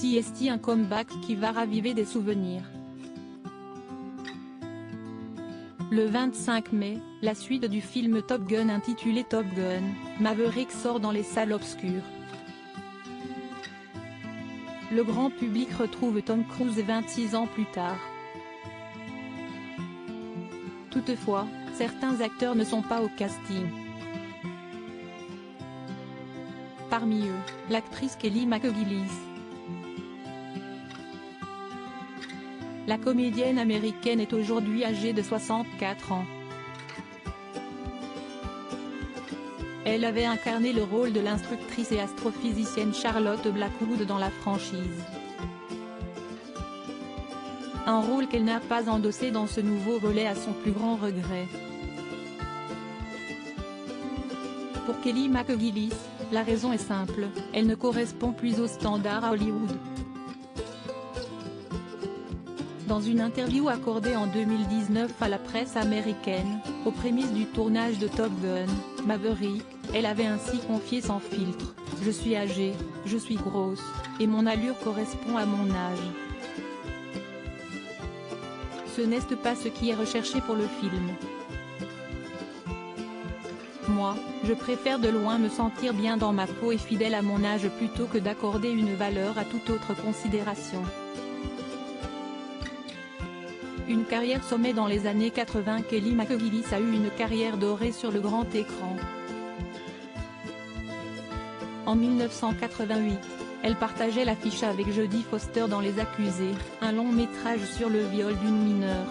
CST, un comeback qui va raviver des souvenirs. Le 25 mai, la suite du film Top Gun intitulé Top Gun: Maverick sort dans les salles obscures. Le grand public retrouve Tom Cruise 26 ans plus tard. Toutefois, certains acteurs ne sont pas au casting. Parmi eux, l'actrice Kelly McGillis. La comédienne américaine est aujourd'hui âgée de 64 ans. Elle avait incarné le rôle de l'instructrice et astrophysicienne Charlotte Blackwood dans la franchise. Un rôle qu'elle n'a pas endossé dans ce nouveau volet à son plus grand regret. Pour Kelly McGillis, la raison est simple, elle ne correspond plus aux standards à Hollywood. Dans une interview accordée en 2019 à la presse américaine, aux prémices du tournage de Top Gun: Maverick, elle avait ainsi confié sans filtre: « Je suis âgée, je suis grosse, et mon allure correspond à mon âge. Ce n'est pas ce qui est recherché pour le film. Moi, je préfère de loin me sentir bien dans ma peau et fidèle à mon âge plutôt que d'accorder une valeur à toute autre considération. » Une carrière sommet dans les années 80. Kelly McGillis a eu une carrière dorée sur le grand écran. En 1988, elle partageait l'affiche avec Jodie Foster dans Les Accusés, un long métrage sur le viol d'une mineure.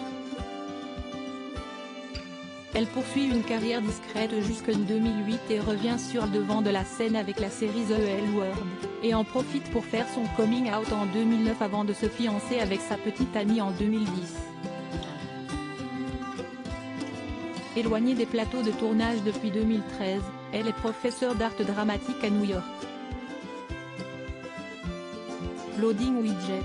Elle poursuit une carrière discrète jusqu'en 2008 et revient sur le devant de la scène avec la série The L Word, et en profite pour faire son coming out en 2009 avant de se fiancer avec sa petite amie en 2010. Éloignée des plateaux de tournage depuis 2013, elle est professeure d'art dramatique à New York. Loading Widget.